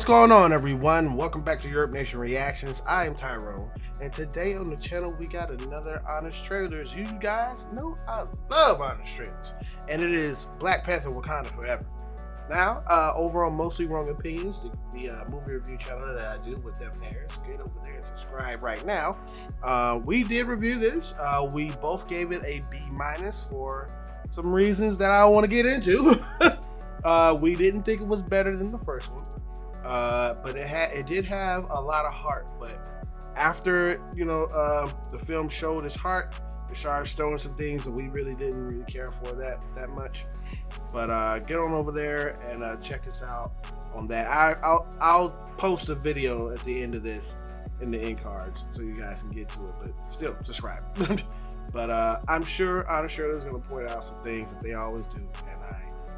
going on, everyone? Welcome back to YURP Nation Reactions. I am Tyrone, and today on the channel we got another honest trailers. You guys know I love honest trailers, and it is Black Panther Wakanda Forever. Now, over on Mostly Wrong Opinions, the movie review channel that I do with Devin Harris, get over there and subscribe right now. We did review this. We both gave it a B- for some reasons that I don't want to get into. We didn't think it was better than the first one, but it did have a lot of heart. But after the film showed its heart, it started showing some things that we really didn't care for that much. But get on over there and check us out on that. I'll post a video at the end of this in the end cards so you guys can get to it. But still, subscribe. But I'm sure Honest Trailers is going to point out some things that they always do, and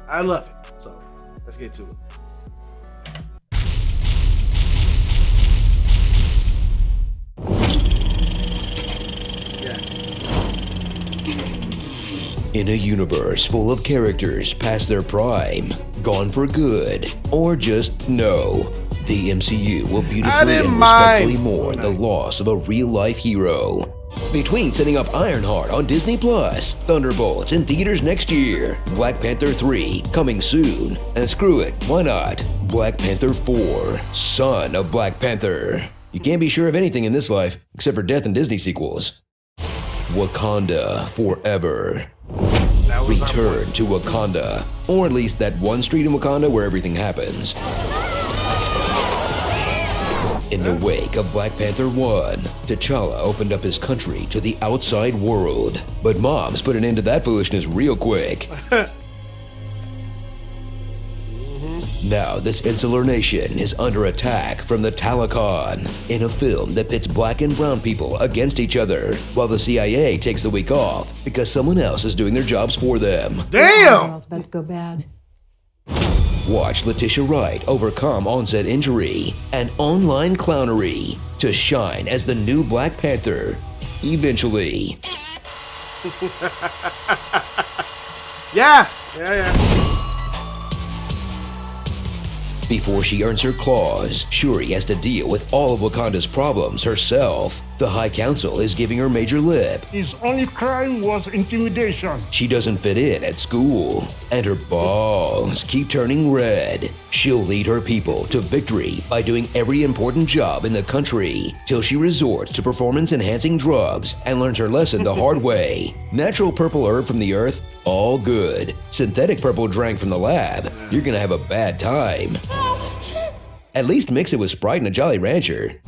I love it. So let's get to it. In a universe full of characters past their prime, gone for good, or just no, the MCU will beautifully and respectfully mourn the loss of a real-life hero. Between setting up Ironheart on Disney+, Thunderbolts in theaters next year, Black Panther 3 coming soon, and screw it, why not? Black Panther 4, Son of Black Panther. You can't be sure of anything in this life, except for death and Disney sequels. Wakanda Forever. Return to Wakanda, or at least that one street in Wakanda where everything happens. In the wake of Black Panther 1, T'Challa opened up his country to the outside world, but moms put an end to that foolishness real quick. Now this insular nation is under attack from the Talokan in a film that pits black and brown people against each other, while the CIA takes the week off because someone else is doing their jobs for them. Damn! It's about to go bad. Watch Letitia Wright overcome on-set injury and online clownery to shine as the new Black Panther, eventually. Yeah. Before she earns her claws, Shuri has to deal with all of Wakanda's problems herself. The High Council is giving her major lip. His only crime was intimidation. She doesn't fit in at school, and her balls keep turning red. She'll lead her people to victory by doing every important job in the country, till she resorts to performance-enhancing drugs and learns her lesson the hard way. Natural purple herb from the earth, all good. Synthetic purple drank from the lab, you're gonna have a bad time. At least mix it with Sprite and a Jolly Rancher.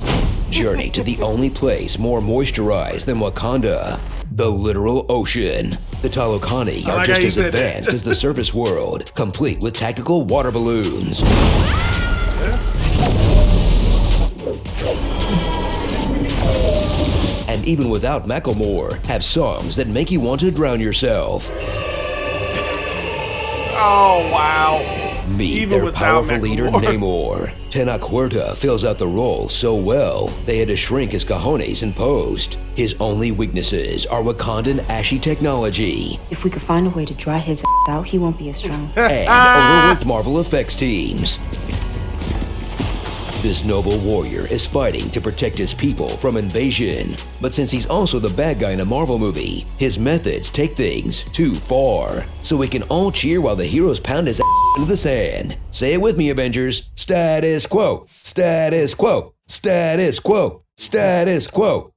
Journey to the only place more moisturized than Wakanda, the literal ocean. The Talokani are just as advanced as the surface world, complete with tactical water balloons. And even without Macklemore, have songs that make you want to drown yourself. Oh, wow. Meet Even their powerful leader, Namor. Tenoch Huerta fills out the role so well, they had to shrink his cojones in post. His only weaknesses are Wakandan ashy technology. If we could find a way to dry his out, he won't be as strong. And overworked Marvel effects teams. This noble warrior is fighting to protect his people from invasion. But since he's also the bad guy in a Marvel movie, his methods take things too far. So we can all cheer while the heroes pound his into the sand. Say it with me, Avengers. Status quo. Status quo. Status quo. Status quo.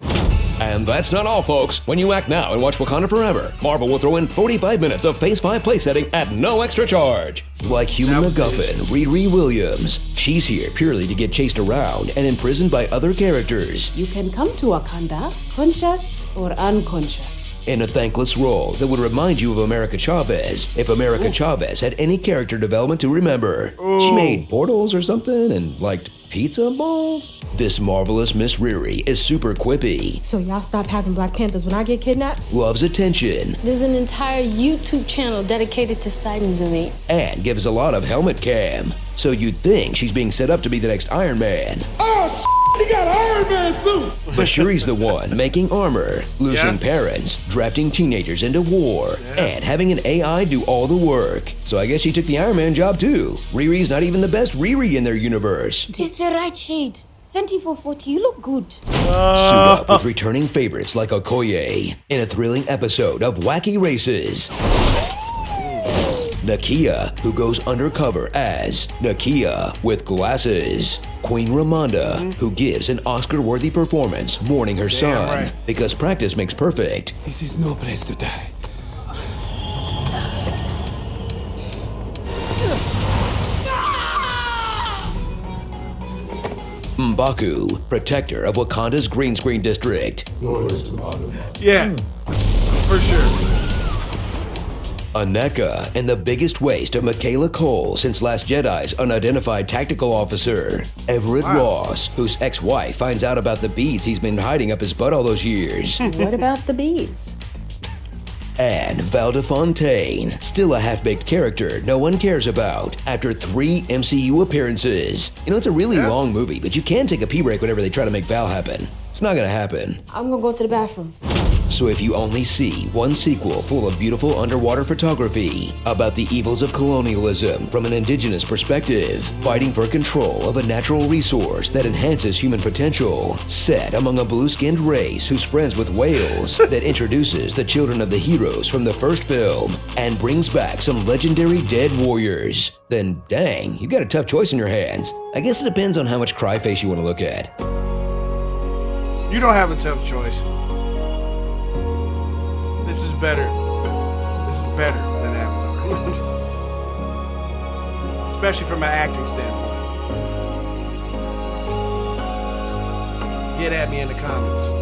And that's not all, folks. When you act now and watch Wakanda Forever, Marvel will throw in 45 minutes of Phase 5 playsetting at no extra charge. Like human MacGuffin, Riri Williams, she's here purely to get chased around and imprisoned by other characters. You can come to Wakanda, conscious or unconscious. In a thankless role that would remind you of America Chavez, if America Chavez had any character development to remember. She made portals or something and liked pizza balls? This marvelous Miss Riri is super quippy. So y'all stop having Black Panthers when I get kidnapped? Loves attention. There's an entire YouTube channel dedicated to sightings of me. And gives a lot of helmet cam. So you'd think she's being set up to be the next Iron Man. Oh, he got Iron But Shuri's the one making armor, losing parents, drafting teenagers into war, and having an AI do all the work. So I guess she took the Iron Man job too. Riri's not even the best Riri in their universe. It's the right shade. 2440, you look good. Suit up with returning favorites like Okoye in a thrilling episode of Wacky Races. Nakia, who goes undercover as Nakia with glasses. Queen Ramonda, who gives an Oscar-worthy performance mourning her son because practice makes perfect. This is no place to die. M'Baku, protector of Wakanda's green screen district. Yeah, for sure. Aneka, and the biggest waste of Michaela Cole since Last Jedi's unidentified tactical officer. Everett Ross, whose ex-wife finds out about the beads he's been hiding up his butt all those years. What about the beads? And Valda Fontaine, still a half-baked character no one cares about after 3 MCU appearances. You know, it's a really long movie, but you can take a pee break whenever they try to make Val happen. It's not gonna happen. I'm gonna go to the bathroom. So if you only see one sequel full of beautiful underwater photography about the evils of colonialism from an indigenous perspective, fighting for control of a natural resource that enhances human potential, set among a blue-skinned race who's friends with whales, that introduces the children of the heroes from the first film, and brings back some legendary dead warriors, then dang, you got a tough choice in your hands. I guess it depends on how much cry face you want to look at. You don't have a tough choice. This is better. This is better than Avatar. Especially from an acting standpoint. Get at me in the comments.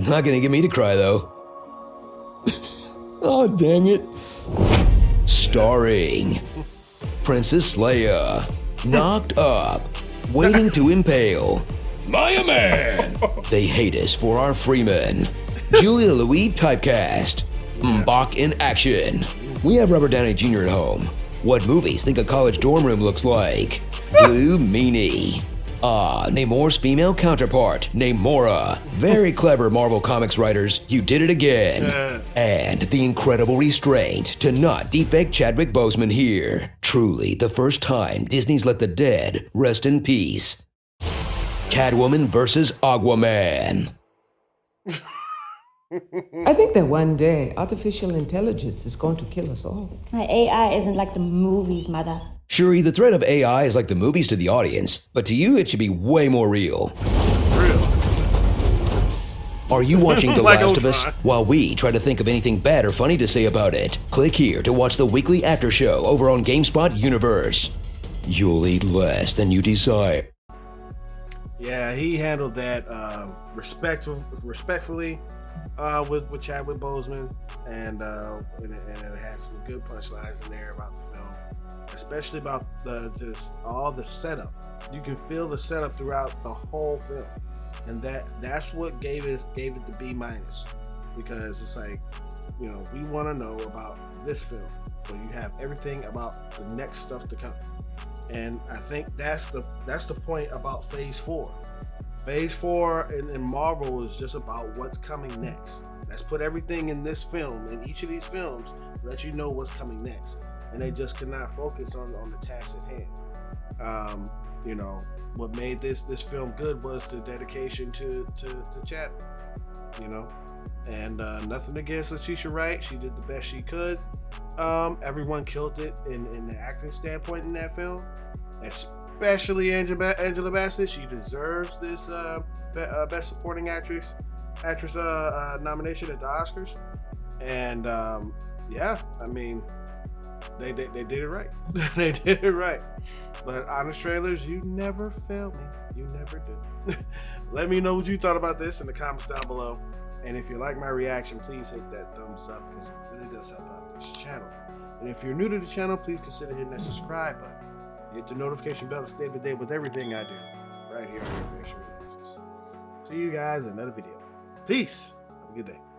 Not gonna get me to cry though. Oh, dang it. Starring Princess Leia, knocked up, waiting to impale. Maya Man! They hate us for our Freeman. Julia Louis typecast. Mbach in action. We have Robert Downey Jr. at home. What movies think a college dorm room looks like? Blue Meanie. Namor's female counterpart, Namora. Very clever Marvel Comics writers, you did it again. And the incredible restraint to not defect Chadwick Boseman here. Truly the first time Disney's let the dead rest in peace. Catwoman versus Aquaman. I think that one day artificial intelligence is going to kill us all. My AI isn't like the movies, mother. Shuri, the threat of AI is like the movies to the audience, but to you it should be way more real. Are you watching The Last of Us? While we try to think of anything bad or funny to say about it, click here to watch the weekly after show over on GameSpot Universe. You'll eat less than you desire. Yeah, he handled that respectfully with Chadwick Boseman, and it had some good punchlines in there about the film, especially about all the setup. You can feel the setup throughout the whole film, and that's what gave it the B-, because it's like, you know, we want to know about this film, so you have everything about the next stuff to come. And I think that's the point about Phase 4. Phase 4 in Marvel is just about what's coming next. Let's put everything in this film, in each of these films, to let you know what's coming next. And they just cannot focus on the task at hand. You know, what made this film good was the dedication to Chadwick, you know. And nothing against Letitia Wright. She did the best she could. Everyone killed it in the acting standpoint in that film, especially Angela Bassett. She deserves this Best Supporting Actress nomination at the Oscars. And yeah, I mean, they did it right. They did it right. But honest trailers, you never fail me. You never do. Let me know what you thought about this in the comments down below. And if you like my reaction, please hit that thumbs up, because it really does help out this channel. And if you're new to the channel, please consider hitting that subscribe button. Hit the notification bell to stay up to date with everything I do. right here on Urban Nation Reactions. See you guys in another video. Peace. Have a good day.